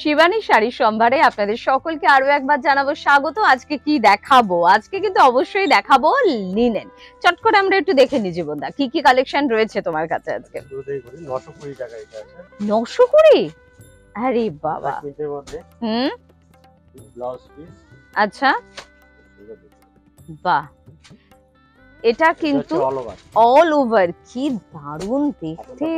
শিবানী শাড়ির সম্ভারে আপনাদের সকলকে আরো একবার জানাবো স্বাগত। আজকে কি দেখাবো? আজকে কিন্তু অবশ্যই দেখাবো লিনেন। চট করে আমরা একটু দেখে নিই জীবনদা, কি কি কালেকশন রয়েছে তোমার কাছে আজকে। 920 টাকা এটা আছে। 920? আরে বাবা। হুম, ব্লাউজ পিস। আচ্ছা, বাহ, এটা কিন্তু অল ওভার, কি দারুণ দেখতে।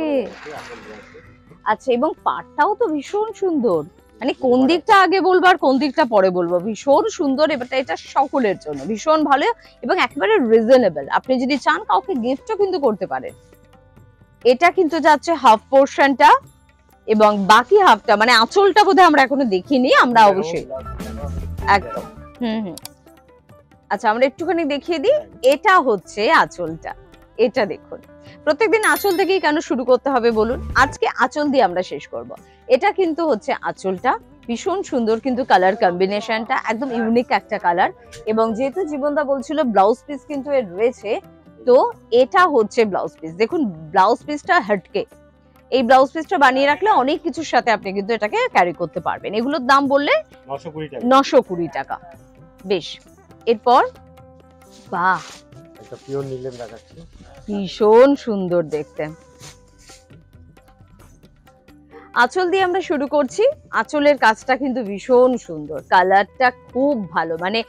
আচ্ছা, এবং পাটটাও তো ভীষণ সুন্দর, মানে কোন দিকটা আগে বলবো আর কোন দিকটা পরে বলবো, ভীষণ সুন্দর। এটা সকলের জন্য ভীষণ ভালো এবং একেবারে রিজনেবল। আপনি যদি চান কাউকে গিফটও কিন্তু করতে পারেন। এটা কিন্তু যাচ্ছে হাফ পোর্শনটা এবং বাকি হাফটা মানে আঁচলটা বোধহয় আমরা এখনো দেখিনি, আমরা অবশ্যই একদম। আচ্ছা, আমরা একটুখানি দেখিয়ে দিই। এটা হচ্ছে আঁচলটা, এটা দেখুন। প্রত্যেকদিন আঁচল থেকেই কেন শুরু করতে হবে বলুন? আজকে আঁচল দিয়ে আমরা শেষ করব। এটা কিন্তু হচ্ছে আঁচলটা, ভীষণ সুন্দর কিন্তু কালার কম্বিনেশনটা, একদম ইউনিক একটা কালার। এবং যেহেতু জীবনদা বলছিল ব্লাউজ পিস কিন্তু এর রয়েছে, তো এটা হচ্ছে ব্লাউজ পিস। দেখুন ব্লাউজ পিসটা হটকে, এই ব্লাউজ পিসটা বানিয়ে রাখলে অনেক কিছুর সাথে আপনি কিন্তু এটাকে ক্যারি করতে পারবেন। এগুলোর দাম বললে 920 টাকা। বেশ, এরপর বাহ, এটা পিওর নীলেন দেখাচ্ছি, ভীষণ সুন্দর দেখতে। আঁচল দিয়ে আমরা শুরু করছি। আঁচলের কাজটা কিন্তু ভীষণ সুন্দর, কালারটা খুব ভালো, মানে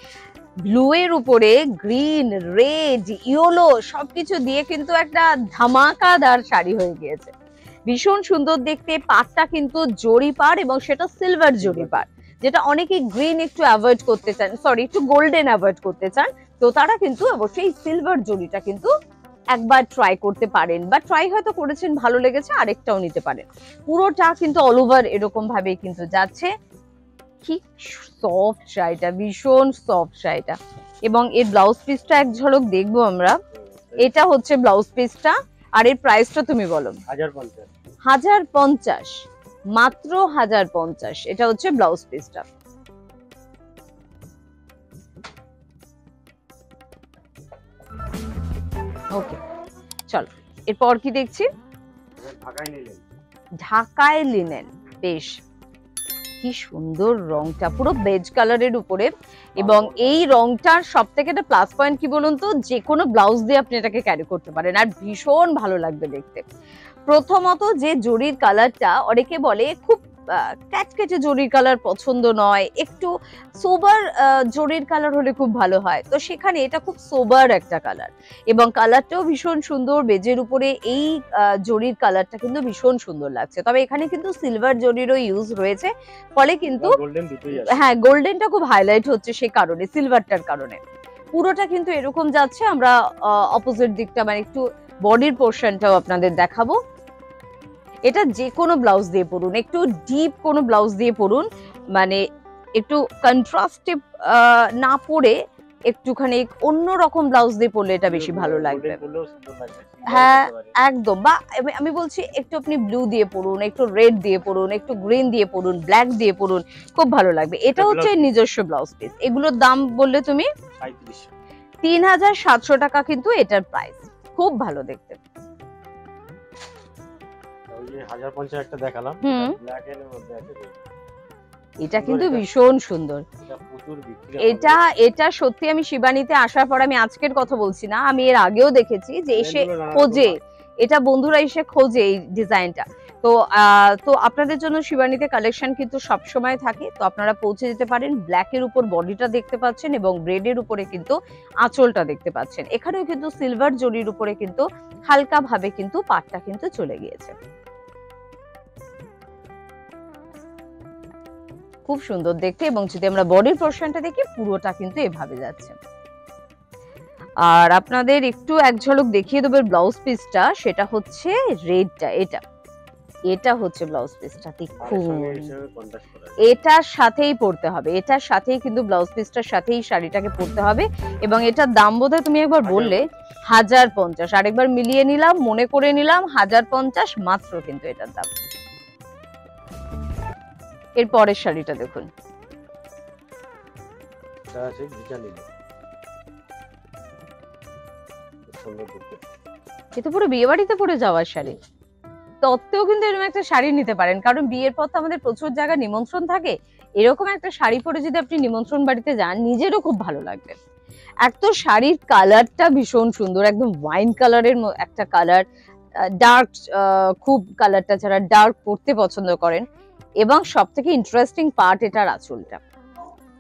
ব্লু এর উপরে গ্রিন, রেড, ইয়েলো সবকিছু দিয়ে কিন্তু একটা ধামাকাদার শাড়ি হয়ে গিয়েছে। ভীষণ সুন্দর দেখতে। পাটটা কিন্তু জরি পাড় এবং সেটা সিলভার জরি পাড়, যেটা অনেকে গ্রিন একটু অ্যাভয়েড করতে চান, সরি একটু গোল্ডেন অ্যাভয়েড করতে চান, তো তারা কিন্তু অবশ্যই সিলভার জরিটা কিন্তু একবার ট্রাই করতে পারেন, বা ট্রাই হয়তো করেছেন, ভালো লেগেছে আরেকটাও নিতে পারেন। পুরোটা কিন্তু অল ওভার এরকম ভাবে কিন্তু যাচ্ছে। কি সফট শাড়িটা, ভীষণ সফট শাড়িটা। এবং এর ব্লাউজ পিসটা এক ঝলক দেখবো আমরা। এটা হচ্ছে ব্লাউজ পিসটা, আর এর প্রাইসটা তুমি বলো। 1050, মাত্র 1050। এটা হচ্ছে ব্লাউজ পিসটা। ওকে, চলো এরপর কি দেখছি? ঢাকায় লিনেন। বেশ, কি সুন্দর রংটা, পুরো বেজ কালারের উপরে। এবং এই রংটার সব থেকে একটা প্লাস পয়েন্ট কি বলুন তো, যে কোনো ব্লাউজ দিয়ে আপনি এটাকে ক্যারি করতে পারেন আর ভীষণ ভালো লাগবে দেখতে। প্রথমত যে জরির কালারটা, অনেকে বলে খুব ক্যাটকেটে জরির কালার পছন্দ নয়, একটু সোবার জরির কালার হলে খুব ভালো হয়, তো সেখানে এটা খুব সোবার একটা কালার এবং কালারটাও ভীষণ সুন্দর। বেজের উপরে এই জরির কালারটা কিন্তু ভীষণ সুন্দর লাগছে। তবে এখানে কিন্তু সিলভার জরিরও ইউজ রয়েছে, ফলে কিন্তু হ্যাঁ গোল্ডেনটা খুব হাইলাইট হচ্ছে সেই কারণে, সিলভারটার কারণে। পুরোটা কিন্তু এরকম যাচ্ছে। আমরা অপোজিট দিকটা মানে একটু বডির পোর্শনটাও আপনাদের দেখাবো। এটা যে কোনো ব্লাউজ দিয়ে পরুন, একটু ডিপ কোনো ব্লাউজ দিয়ে পরুন, মানে একটু কন্ট্রাস্টিভ না পরে একটুখানি অন্যরকম ব্লাউজ দিয়ে পরলে এটা বেশি ভালো লাগবে। হ্যাঁ একদম। বা আমি বলছি একটু আপনি ব্লু দিয়ে পরুন, একটু রেড দিয়ে পরুন, একটু গ্রিন দিয়ে পরুন, ব্ল্যাক দিয়ে পরুন, খুব ভালো লাগবে। এটা হচ্ছে নিজস্ব ব্লাউজ পিস। এগুলোর দাম বললে তুমি 3700 টাকা কিন্তু এটার প্রাইস। খুব ভালো দেখতে। 1050 একটা দেখালাম, ব্ল্যাক এর মধ্যে আছে, এটা কিন্তু ভীষণ সুন্দর। এটা সত্যি আমি শিবানীতে আসার পর, আমি আজকের কথা বলছি না, আমি এর আগেও দেখেছি যে এসে খোঁজে, এটা বন্ধুরা এসে খোঁজে এই ডিজাইনটা। তো আপনাদের জন্য শিবানীতে কালেকশন কিন্তু সব সময় থাকে, তো আপনারা পৌঁছে যেতে পারেন। ব্ল্যাক এর উপর বডিটা দেখতে পাচ্ছেন এবং রেড এর উপরে কিন্তু আঁচলটা দেখতে পাচ্ছেন। এখানেও কিন্তু সিলভার জরির উপরে কিন্তু হালকা ভাবে কিন্তু পাটটা কিন্তু চলে গিয়েছে। খুব সুন্দর দেখতে। এবং যদি আমরা বডির পোর্শনটা দেখি, পুরোটা কিন্তু এভাবে যাচ্ছে। আর আপনাদের একটু এক ঝলক দেখিয়ে দেবো ব্লাউজ পিসটা, সেটা হচ্ছে রেডটা। এটা হচ্ছে ব্লাউজ পিসটা, দেখুন এটার সাথেই পরতে হবে, এটার সাথেই কিন্তু ব্লাউজ পিসটার সাথেই শাড়িটাকে পরতে হবে। এবং এটার দাম বোধহয় তুমি একবার বললে 1050, আরেকবার মিলিয়ে নিলাম, মনে করে নিলাম 1050 মাত্র কিন্তু এটার দাম। এর পরের শাড়িটা দেখুন, এটা পুরো বিয়ে বাড়িতে পরে যাওয়ার শাড়ি। তত্ত্বেও কিন্তু এরকম একটা শাড়ি নিতে পারেন, কারণ বিয়ের পর তো আমাদের প্রচুর জায়গা নিমন্ত্রণ থাকে। এরকম একটা শাড়ি পরে যদি আপনি নিমন্ত্রণ বাড়িতে যান, নিজেরও খুব ভালো লাগবে। এক তো শাড়ির কালারটা ভীষণ সুন্দর, একদম ওয়াইন কালারের একটা কালার, ডার্ক, খুব কালারটা যারা ডার্ক পরতে পছন্দ করেন। এবং সব থেকে ইন্টারেস্টিং পার্ট এটার আঁচলটা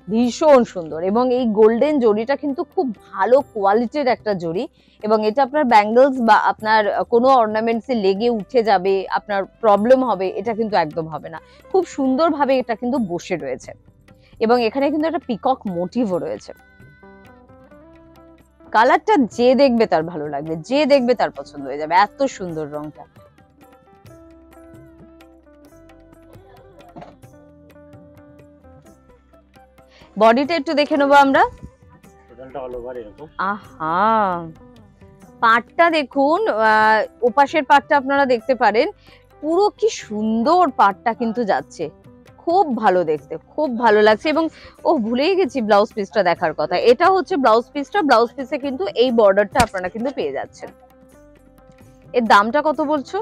ভীষণ সুন্দর, এবং এই গোল্ডেন জরিটা কিন্তু খুব ভালো কোয়ালিটির একটা জরি, এবং এটা আপনার ব্যাঙ্গলস বা আপনার কোনো অর্নামেন্টসে লেগে উঠে যাবে, আপনার প্রবলেম হবে, এটা কিন্তু একদম হবে না। খুব সুন্দরভাবে এটা কিন্তু বসে রয়েছে, এবং এখানে কিন্তু একটা পিকক মোটিভও রয়েছে। কালারটা যে দেখবে তার ভালো লাগবে, যে দেখবে তার পছন্দ হয়ে যাবে, এত সুন্দর রংটা। বডিটা একটু দেখে নেবো আমরা। টোটালটা অল ওভার এরকম। আহা, পাটটা দেখুন, ওপাশের পাটটা আপনারা দেখতে পারেন, পুরো কি সুন্দর পাটটা কিন্তু যাচ্ছে, খুব ভালো দেখতে, খুব ভালো লাগছে। এবং ও ভুলেই গেছি ব্লাউজ পিসটা দেখার কথা, এটা হচ্ছে ব্লাউজ পিসটা। ব্লাউজ পিসে কিন্তু এই বর্ডারটা আপনারা কিন্তু পেয়ে যাচ্ছেন। এর দামটা কত বলছো?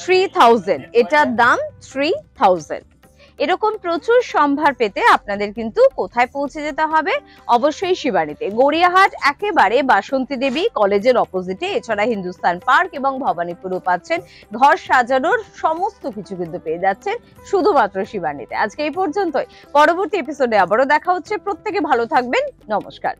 3000। এটার দাম 3000। এরকম প্রচুর সম্ভার পেতে আপনাদের কিন্তু কোথায় পৌঁছে যেতে হবে? অবশ্যই শিবানীতে, গড়িয়াহাট একেবারে বাসন্তী দেবী কলেজের অপোজিটে। এছাড়া হিন্দুস্তান পার্ক এবং ভবানীপুরও পাচ্ছেন। ঘর সাজানোর সমস্ত কিছু কিন্তু পেয়ে যাচ্ছেন শুধুমাত্র শিবানীতে। আজকে এই পর্যন্তই, পরবর্তী এপিসোডে আবারও দেখা হচ্ছে। প্রত্যেকে ভালো থাকবেন, নমস্কার।